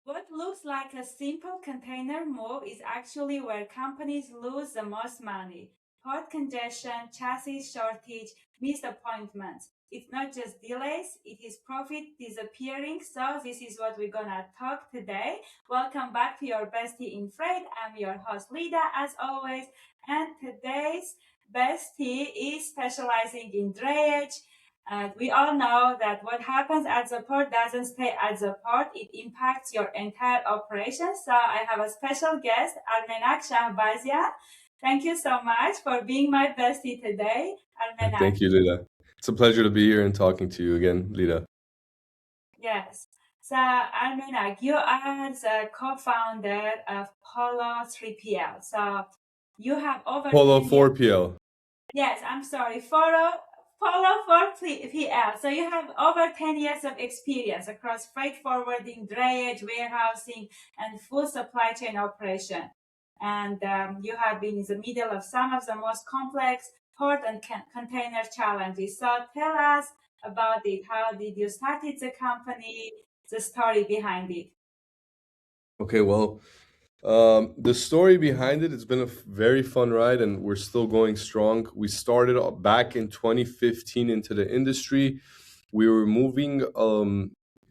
What looks like a simple container move is actually where companies lose the most money. Port congestion, chassis shortage, missed appointments. It's not just delays, it is profit disappearing. So this is what we're gonna talk today. Welcome back to your bestie in freight. I'm your host Lida as always. And today's bestie is specializing in drayage. We all know that what happens at the port doesn't stay at the port. It impacts your entire operation. So I have a special guest, Armenak Shahbazian. Thank you so much for being my bestie today, Armenak. Thank you, Lida. It's a pleasure to be here and talking to you again, Lida. Yes. So Armenak, you are the co-founder of Polo 3PL. So you have over Polo 10 years. 4PL. Yes, I'm sorry. Polo 4PL. So you have over 10 years of experience across freight forwarding, drayage, warehousing, and full supply chain operation. And you have been in the middle of some of the most complex port and container challenges. So tell us about it. How did you start the company? The story behind it. Okay, well, the story behind it, it's been a very fun ride and we're still going strong. We started back in 2015 into the industry. We were moving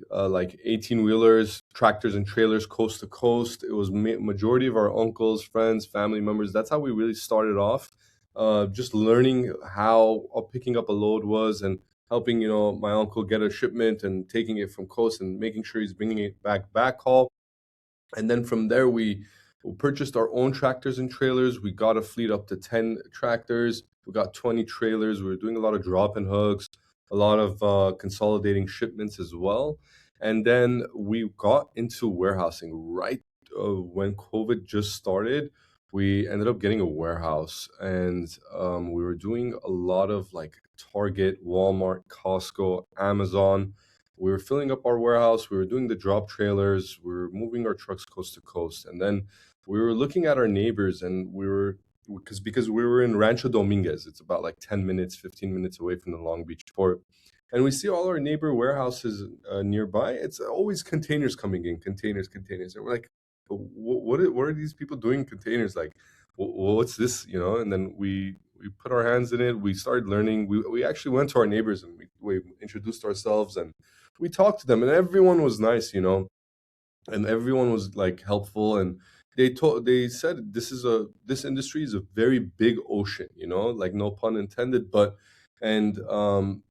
like 18-wheelers, tractors and trailers coast to coast. It was majority of our uncles, friends, family members. That's how we really started off. Just learning how picking up a load was and helping, my uncle get a shipment and taking it from coast and making sure he's bringing it back haul. And then from there, we purchased our own tractors and trailers. We got a fleet up to 10 tractors. We got 20 trailers. We were doing a lot of drop and hooks, a lot of consolidating shipments as well. And then we got into warehousing right when COVID just started. We ended up getting a warehouse and we were doing a lot of like Target, Walmart, Costco, Amazon. We were filling up our warehouse. We were doing the drop trailers. We were moving our trucks coast to coast. And then we were looking at our neighbors and we were, because we were in Rancho Dominguez. It's about like 10 minutes, 15 minutes away from the Long Beach port. And we see all our neighbor warehouses nearby. It's always containers coming in, containers. And we're like, what are these people doing in containers? Like, what's this, And then we put our hands in it. We started learning. We actually went to our neighbors and we introduced ourselves and we talked to them, and everyone was nice, and everyone was like helpful. And they said this industry is a very big ocean, like no pun intended, but and we're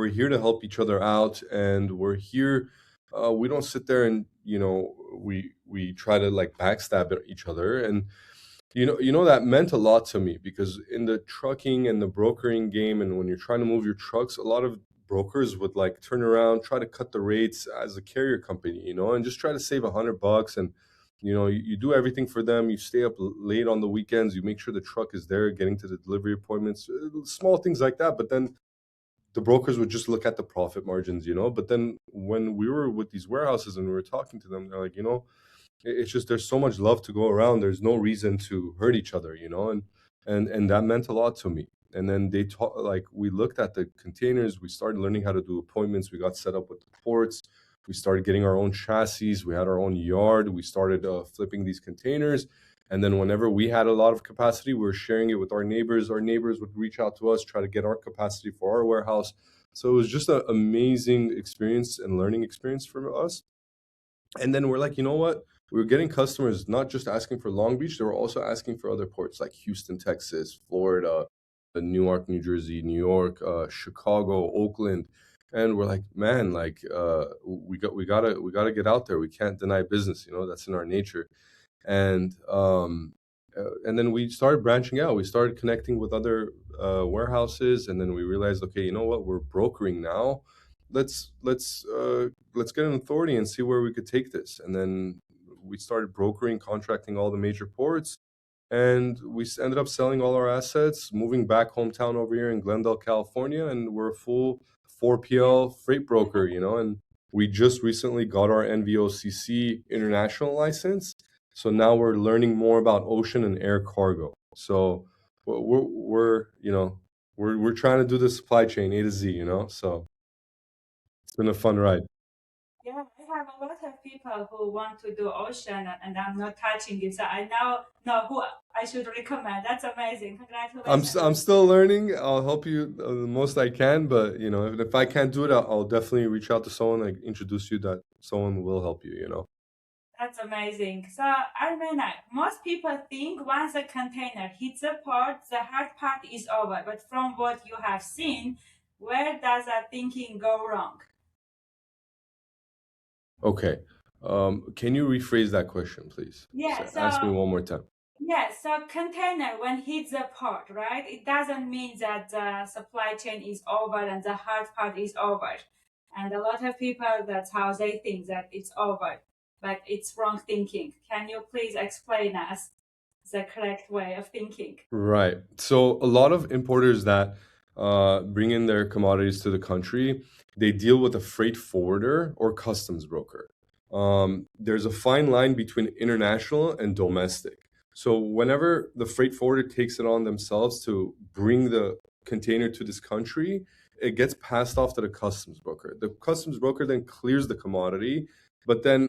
here to help each other out, and we're here. We don't sit there and we try to like backstab at each other, and that meant a lot to me because in the trucking and the brokering game, and when you're trying to move your trucks, a lot of brokers would like turn around, try to cut the rates as a carrier company, and just try to save $100. And you do everything for them. You stay up late on the weekends. You make sure the truck is there, getting to the delivery appointments, small things like that. But then the brokers would just look at the profit margins, But then when we were with these warehouses and we were talking to them, they're like, it's just there's so much love to go around. There's no reason to hurt each other, and that meant a lot to me. And then they taught, like, we looked at the containers. We started learning how to do appointments. We got set up with the ports. We started getting our own chassis. We had our own yard. We started flipping these containers. And then whenever we had a lot of capacity, we were sharing it with our neighbors. Our neighbors would reach out to us, try to get our capacity for our warehouse. So it was just an amazing experience and learning experience for us. And then we're like, you know what? We were getting customers not just asking for Long Beach, they were also asking for other ports like Houston, Texas, Florida, Newark, New Jersey, New York, Chicago, Oakland. And we're like, man, like we gotta get out there. We can't deny business, that's in our nature. And then we started branching out. We started connecting with other warehouses, and then we realized, okay, you know what? We're brokering now. Let's get an authority and see where we could take this. And then we started brokering, contracting all the major ports, and we ended up selling all our assets, moving back hometown over here in Glendale, California, and we're a full 4PL freight broker, and we just recently got our NVOCC international license. So now we're learning more about ocean and air cargo. So we're trying to do the supply chain A to Z, So it's been a fun ride. Yeah, I have a lot of people who want to do ocean, and I'm not touching it. So I now know who I should recommend. That's amazing. I'm Congratulations. still learning. I'll help you the most I can, but you know, if I can't do it, I'll definitely reach out to someone, like introduce you that someone will help you. You know. That's amazing. So, Armena, most people think once a container hits a port, the hard part is over. But from what you have seen, where does that thinking go wrong? Okay. Can you rephrase that question, please? Yeah, Ask me so one more time. yeah, so container when hits the port, right? It doesn't mean that the supply chain is over and the hard part is over. And a lot of people, that's how they think that it's over, but it's wrong thinking. Can you please explain us the correct way of thinking? Right. So a lot of importers that bring in their commodities to the country, they deal with a freight forwarder or customs broker. There's a fine line between international and domestic. So whenever the freight forwarder takes it on themselves to bring the container to this country, it gets passed off to the customs broker. The customs broker then clears the commodity, but then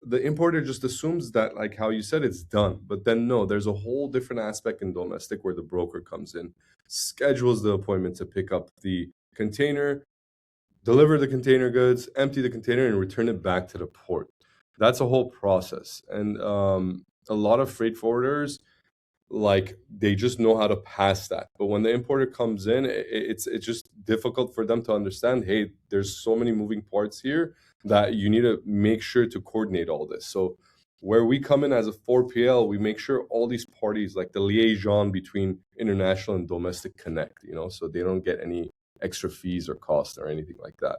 the importer just assumes that, like how you said, it's done. But then no, there's a whole different aspect in domestic where the broker comes in, schedules the appointment to pick up the container, deliver the container goods, empty the container, and return it back to the port. That's a whole process. And a lot of freight forwarders, like, they just know how to pass that, but when the importer comes in, it's just difficult for them to understand, hey, there's so many moving parts here that you need to make sure to coordinate all this. So where we come in as a 4PL, we make sure all these parties, like the liaison between international and domestic, connect, you know, so they don't get any extra fees or costs or anything like that.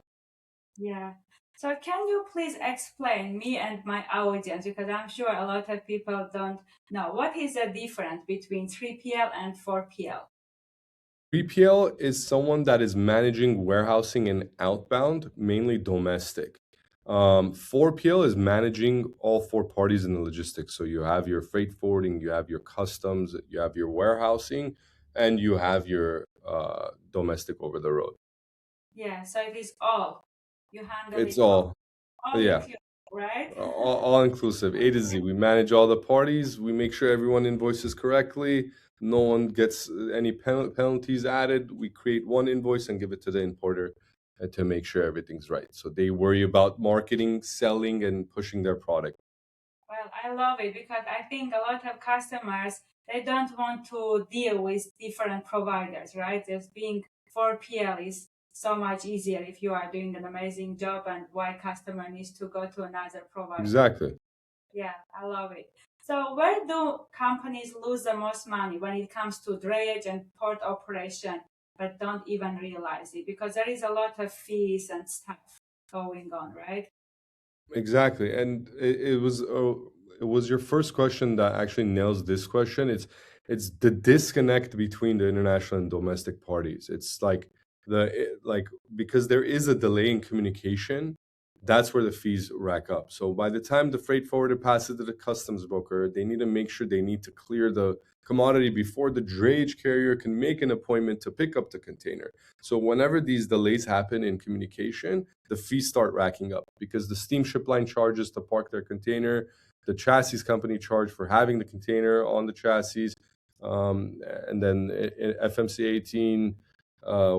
Yeah. So can you please explain me and my audience, because I'm sure a lot of people don't know, what is the difference between 3PL and 4PL? 3PL is someone that is managing warehousing and outbound, mainly domestic. 4PL is managing all four parties in the logistics. So you have your freight forwarding, you have your customs, you have your warehousing, and you have your domestic over the road. Yeah, so it is all. You handle It's it all. all, All yeah, included, right? all inclusive, A to Z. We manage all the parties. We make sure everyone invoices correctly. No one gets any penalties added. We create one invoice and give it to the importer to make sure everything's right. So they worry about marketing, selling, and pushing their product. Well, I love it because I think a lot of customers, they don't want to deal with different providers, right? Just being 4PL is so much easier if you are doing an amazing job, and why customer needs to go to another provider. Exactly. Yeah, I love it. So where do companies lose the most money when it comes to drayage and port operation, but don't even realize it? Because there is a lot of fees and stuff going on, right? Exactly, and it was your first question that actually nails this question. It's the disconnect between the international and domestic parties. It's like like, because there is a delay in communication, that's where the fees rack up. So by the time the freight forwarder passes to the customs broker, they need to make sure they need to clear the commodity before the drayage carrier can make an appointment to pick up the container. So whenever these delays happen in communication, the fees start racking up because the steamship line charges to park their container, the chassis company charge for having the container on the chassis, and then FMC 18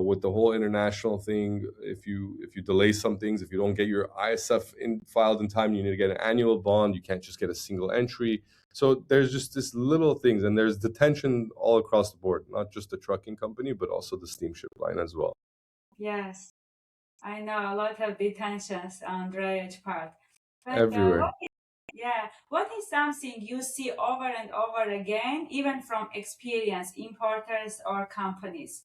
with the whole international thing. If you delay some things, if you don't get your ISF filed in time, you need to get an annual bond. You can't just get a single entry. So there's just this little things, and there's detention all across the board, not just the trucking company, but also the steamship line as well. Yes, I know a lot of detentions on drayage part. But Everywhere. yeah, what is something you see over and over again, even from experienced importers or companies?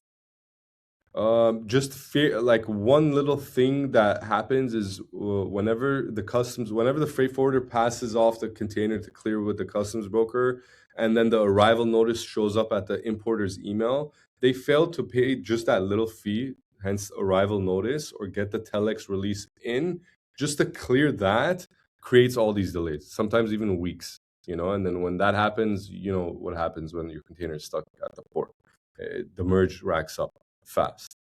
Just fear, like one little thing that happens is whenever the freight forwarder passes off the container to clear with the customs broker, and then the arrival notice shows up at the importer's email, they fail to pay just that little fee, hence arrival notice, or get the telex release in, just to clear that creates all these delays, sometimes even weeks, you know. And then when that happens, you know what happens when your container is stuck at the port. The merge racks up fast.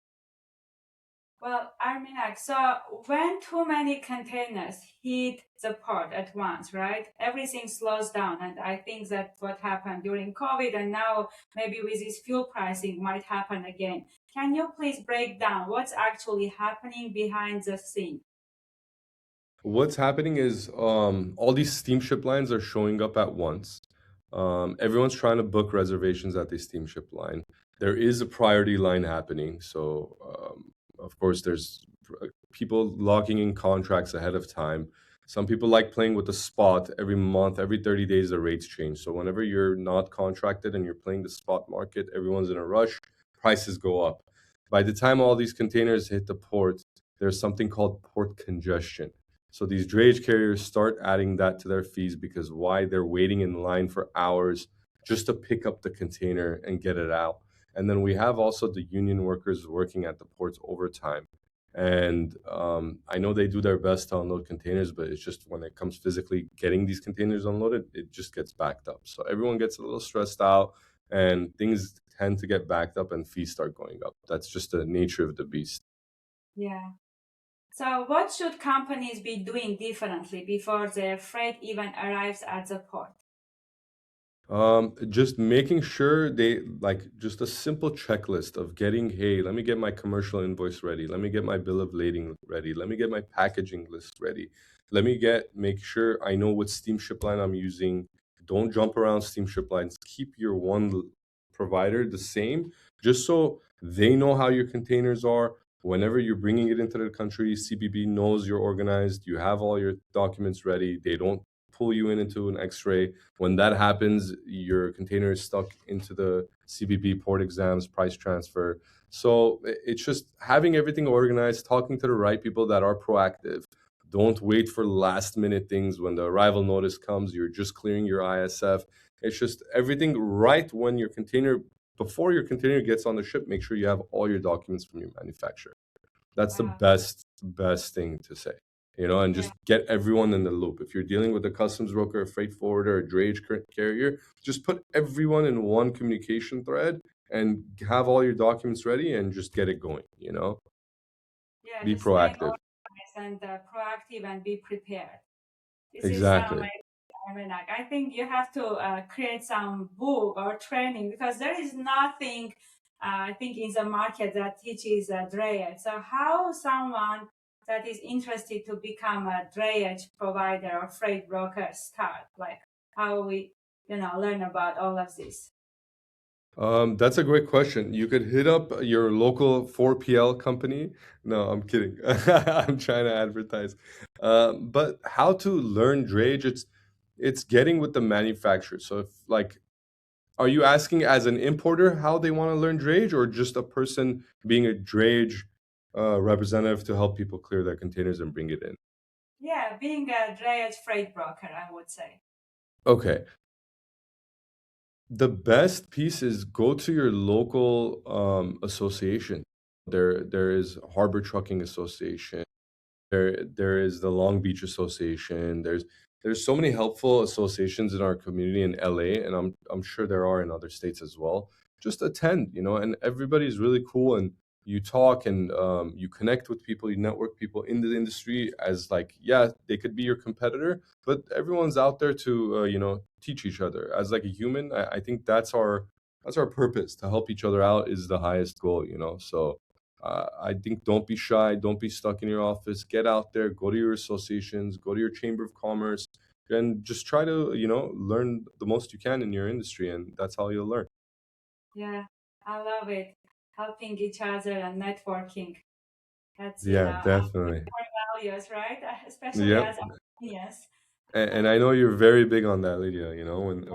Well, Arminak, so when too many containers hit the port at once, right? Everything slows down. And I think that's what happened during COVID. And now maybe with this fuel pricing might happen again. Can you please break down what's actually happening behind the scene? What's happening is all these steamship lines are showing up at once. Everyone's trying to book reservations at the steamship line. There is a priority line happening, so of course there's people locking in contracts ahead of time. Some people like playing with the spot every month, every 30 days the rates change. So whenever you're not contracted and you're playing the spot market, everyone's in a rush, prices go up. By the time all these containers hit the port, there's something called port congestion. So these drayage carriers start adding that to their fees because why they're waiting in line for hours just to pick up the container and get it out. And then we have also the union workers working at the ports overtime. And I know they do their best to unload containers, but it's just when it comes physically getting these containers unloaded, it just gets backed up. So everyone gets a little stressed out and things tend to get backed up and fees start going up. That's just the nature of the beast. Yeah. So what should companies be doing differently before their freight even arrives at the port? Just making sure they like just a simple checklist of getting, hey, let me get my commercial invoice ready. Let me get my bill of lading ready. Let me get my packaging list ready. Make sure I know what steamship line I'm using. Don't jump around steamship lines. Keep your provider the same, just so they know how your containers are. Whenever you're bringing it into the country, CBB knows you're organized. You have all your documents ready. They don't pull you in into an X-ray. When that happens, your container is stuck into the CBP port exams, price transfer. So it's just having everything organized, talking to the right people that are proactive. Don't wait for last minute things when the arrival notice comes. You're just clearing your ISF. It's just everything right when before your container gets on the ship, make sure you have all your documents from your manufacturer. That's the Wow. best thing to say, and Yeah. just get everyone in the loop. If you're dealing with a customs broker, a freight forwarder, a drayage carrier, just put everyone in one communication thread and have all your documents ready and just get it going. Yeah, Be just staying proactive. organized and proactive and be prepared. This is Exactly. I think you have to create some book or training because there is nothing, I think, in the market that teaches drayage. So how someone that is interested to become a drayage provider or freight broker start? Like how we, learn about all of this. That's a great question. You could hit up your local 4PL company. No, I'm kidding. I'm trying to advertise. But how to learn drayage? It's getting with the manufacturer. So if like, are you asking as an importer how they want to learn drayage, or just a person being a drayage representative to help people clear their containers and bring it in? Yeah, being a drayage freight broker, I would say. Okay. The best piece is go to your local association. There is Harbor Trucking Association. There is the Long Beach Association. There's so many helpful associations in our community in LA, and I'm sure there are in other states as well. Just attend, and everybody's really cool, and you talk and you connect with people, you network people in the industry as like, yeah, they could be your competitor, but everyone's out there to teach each other as like a human. I think that's our purpose, to help each other out is the highest goal. So I think don't be shy, don't be stuck in your office. Get out there, go to your associations, go to your chamber of commerce, and just try to learn the most you can in your industry, and that's how you'll learn. Yeah, I love it. Helping each other and networking. That's, Yeah, our definitely. values, right? Especially Yep. as Armenians. And I know you're very big on that, Lydia.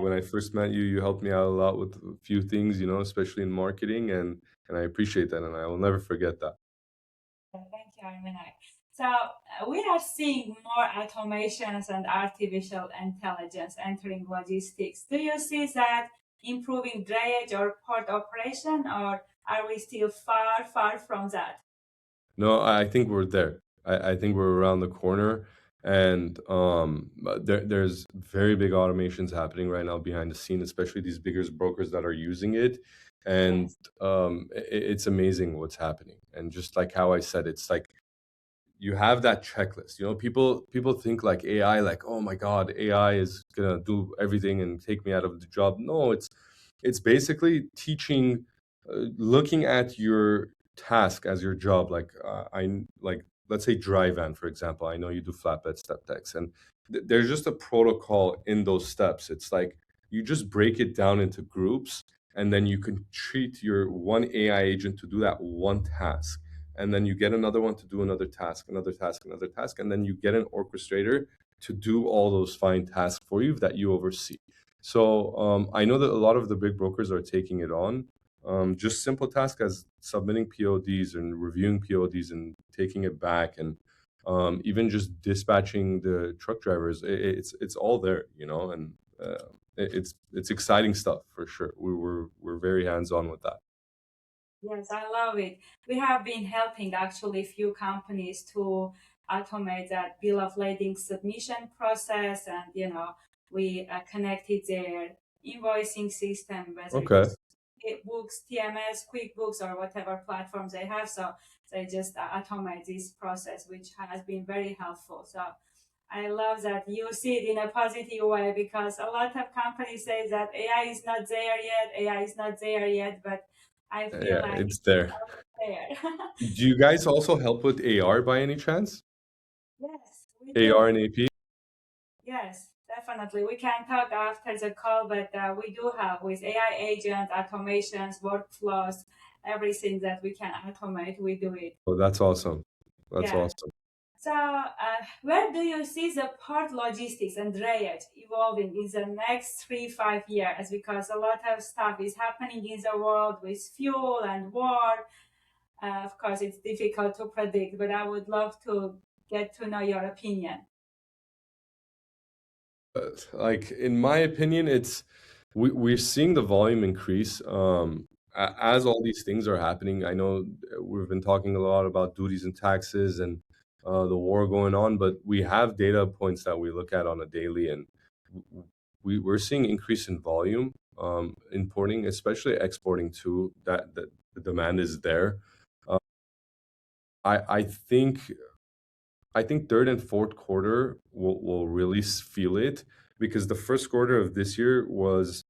When I first met you, you helped me out a lot with a few things, especially in marketing, and I appreciate that, and I will never forget that. Thank you, Armenia. So we are seeing more automations and artificial intelligence entering logistics. Do you see that improving drayage or port operation, or are we still far, far from that? No, I think we're there. I think we're around the corner, and there's very big automations happening right now behind the scene, especially these bigger brokers that are using it. And Yes. it's amazing what's happening. And just like how I said, it's like you have that checklist. People think like AI, like, oh my god, AI is gonna do everything and take me out of the job. No, it's basically teaching, looking at your task as your job. Like, like, let's say dry van, for example. I know you do flatbed step decks, and there's just a protocol in those steps. It's like you just break it down into groups, and then you can treat your one AI agent to do that one task, and then you get another one to do another task, another task, another task, and then you get an orchestrator to do all those fine tasks for you that you oversee. So I know that a lot of the big brokers are taking it on. Just simple tasks as submitting PODs and reviewing PODs and taking it back, and even just dispatching the truck drivers. It's all there, and it's exciting stuff for sure. We're very hands on with that. Yes, I love it. We have been helping actually few companies to automate that bill of lading submission process, and we connected their invoicing system, whether it Okay. is books, TMS, QuickBooks, or whatever platforms they have. So they just automate this process, which has been very helpful. So I love that you see it in a positive way, because a lot of companies say that AI is not there yet, AI is not there yet, but I feel Yeah, like it's it's there. almost there. Do you guys also help with AR by any chance? Yes, we AR do. and AP? Yes, definitely. We can talk after the call, but we do have with AI agents, automations, workflows, everything that we can automate, we do it. Oh, that's awesome. That's Yeah. awesome. So, where do you see the port logistics and drayage evolving in the next 3, 5 years? Because a lot of stuff is happening in the world with fuel and war. Of course, it's difficult to predict, but I would love to get to know your opinion. Like in my opinion, we're seeing the volume increase as all these things are happening. I know we've been talking a lot about duties and taxes and the war going on, but we have data points that we look at on a daily, and we're seeing increase in volume, importing, especially exporting too. That the demand is there. Uh, I think third and fourth quarter will really feel it, because the first quarter of this year was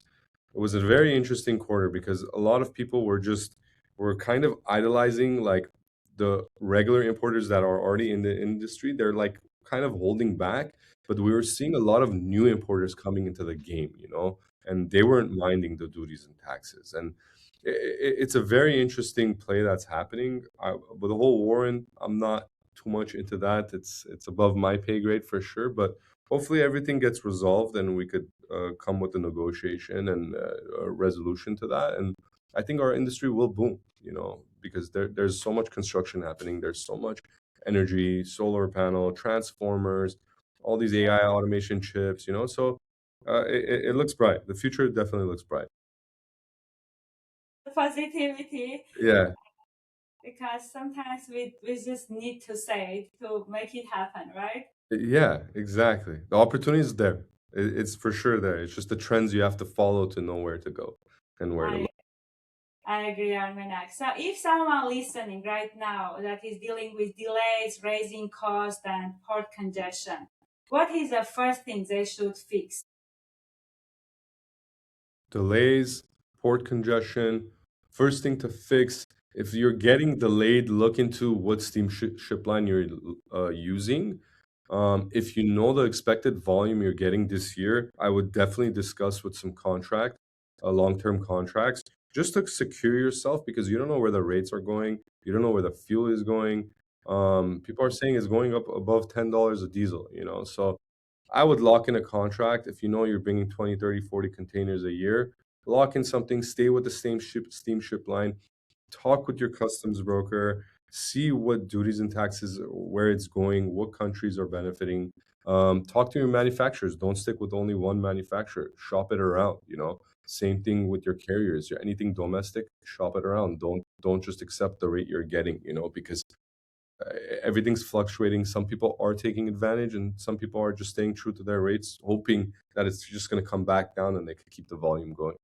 a very interesting quarter, because a lot of people were kind of idolizing like the regular importers that are already in the industry. They're like kind of holding back, but we were seeing a lot of new importers coming into the game, and they weren't minding the duties and taxes. And it's a very interesting play that's happening. With the whole war, and I'm not too much into that. It's above my pay grade for sure, but hopefully everything gets resolved and we could come with a negotiation and a resolution to that. And I think our industry will boom, because there's so much construction happening. There's so much energy, solar panel, transformers, all these AI automation chips, So it looks bright. The future definitely looks bright. Positivity, Yeah, because sometimes we just need to say it to make it happen, right? yeah, exactly. The opportunity is there. It's for sure there. It's just the trends you have to follow to know where to go and where to I look. I agree, Armenak. So if someone listening right now that is dealing with delays, raising cost, and port congestion, what is the first thing they should fix? Delays, port congestion. First thing to fix, if you're getting delayed, look into what ship line you're using. If you know the expected volume you're getting this year, I would definitely discuss with some long-term contracts, just to secure yourself, because you don't know where the rates are going. You don't know where the fuel is going. People are saying it's going up above $10 a diesel, so I would lock in a contract. If you know you're bringing 20, 30, 40 containers a year, lock in something, stay with the same steamship line, talk with your customs broker, see what duties and taxes, where it's going, what countries are benefiting. Talk to your manufacturers. Don't stick with only one manufacturer. Shop it around, Same thing with your carriers. Anything domestic, shop it around. Don't just accept the rate you're getting, because everything's fluctuating. Some people are taking advantage, and some people are just staying true to their rates, hoping that it's just going to come back down and they can keep the volume going.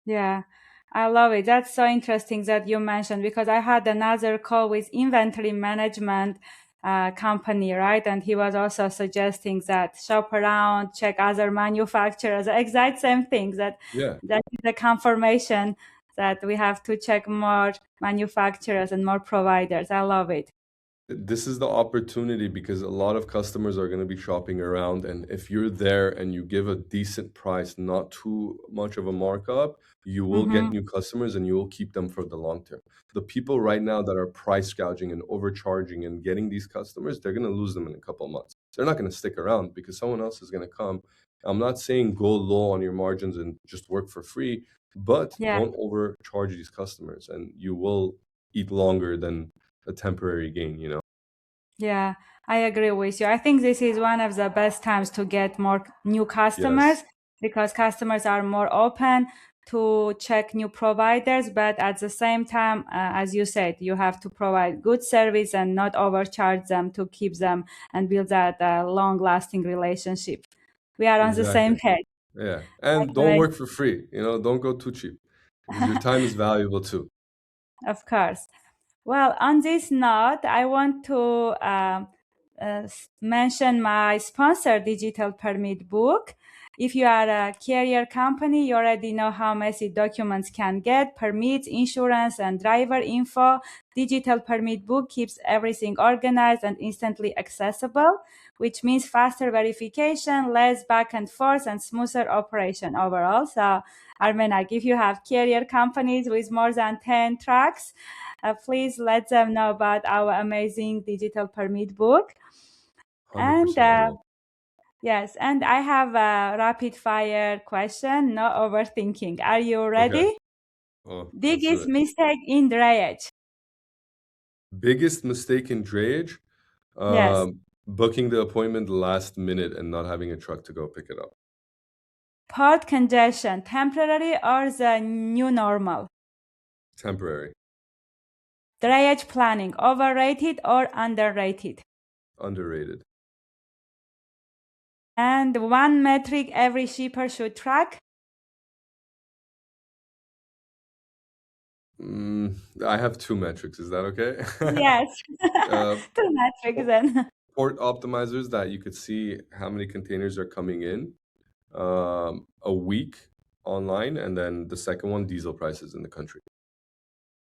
Yeah. I love it. That's so interesting that you mentioned because I had another call with inventory management company, right? And he was also suggesting that shop around, check other manufacturers, exact same thing. Yeah. That is the confirmation that we have to check more manufacturers and more providers. I love it. This is the opportunity because a lot of customers are going to be shopping around, and if you're there and you give a decent price, not too much of a markup, you will get Mm-hmm. new customers and you will keep them for the long term. The people right now that are price gouging and overcharging and getting these customers, they're going to lose them in a couple of months. They're not going to stick around because someone else is going to come. I'm not saying go low on your margins and just work for free, but Yeah. don't overcharge these customers and you will eat longer than a temporary gain, you know? Yeah, I agree with you. I think this is one of the best times to get more new customers Yes, because customers are more open to check new providers. But at the same time, as you said, you have to provide good service and not overcharge them to keep them and build that long-lasting relationship. We are on the exactly. same page. Yeah. And don't Right? work for free, don't go too cheap because your time is valuable too. Of course. Well, on this note, I want to mention my sponsor digital permit book. If you are a carrier company, you already know how messy documents can get, permits, insurance, and driver info. Digital permit book keeps everything organized and instantly accessible, which means faster verification, less back and forth, and smoother operation overall. So, Armenak, if you have carrier companies with more than 10 trucks, please let them know about our amazing digital permit book. And 100%. Yeah. yes, and I have a rapid fire question, no overthinking. Are you Okay. ready? Well, let's do Biggest it. mistake in drayage? Biggest mistake in drayage? Yes. Booking the appointment last minute and not having a truck to go pick it up. Port congestion, temporary or the new normal? Temporary. Drayage planning, overrated or underrated? Underrated. And one metric every shipper should track? I have two metrics. Is that okay? Yes. uh, Two metrics then. Port optimizers that you could see how many containers are coming in a week online, and then the second one, diesel prices in the country.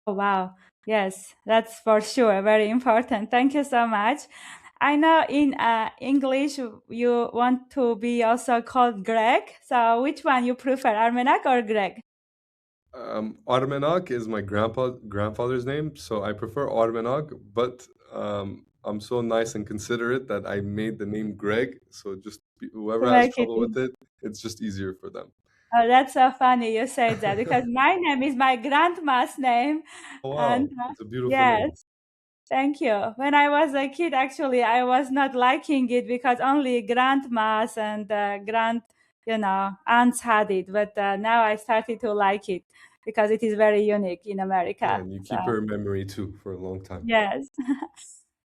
Oh, wow. Yes, that's for sure very important. Thank you so much. I know in English you want to be also called Greg. So which one you prefer, Armenak or Greg? Armenak is my grandfather's name, so I prefer Armenak, but I'm so nice and considerate that I made the name Greg, so just To whoever has make it trouble with easy. it, it's just easier for them. Oh, that's so funny you said that because my name is my grandma's name. Oh And wow, it's a beautiful name. yes, thank you. When I was a kid, actually, I was not liking it because only grandmas and aunts had it. But now I started to like it because it is very unique in Yeah, America. and you So keep her in memory too for a long time. yes.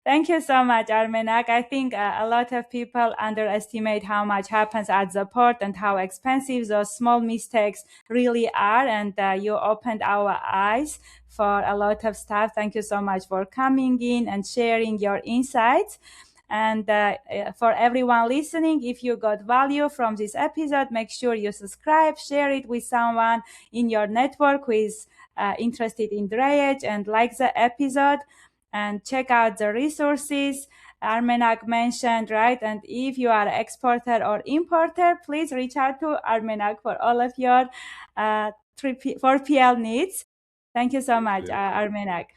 Thank you so much, Armenak. I think a lot of people underestimate how much happens at the port and how expensive those small mistakes really are. And you opened our eyes for a lot of stuff. Thank you so much for coming in and sharing your insights. And for everyone listening, if you got value from this episode, make sure you subscribe, share it with someone in your network who is interested in drayage, and like the episode and check out the resources Armenak mentioned, right? And if you are exporter or importer, please reach out to Armenak for all of your 4PL needs. Thank you so much, Appreciate it. Armenak.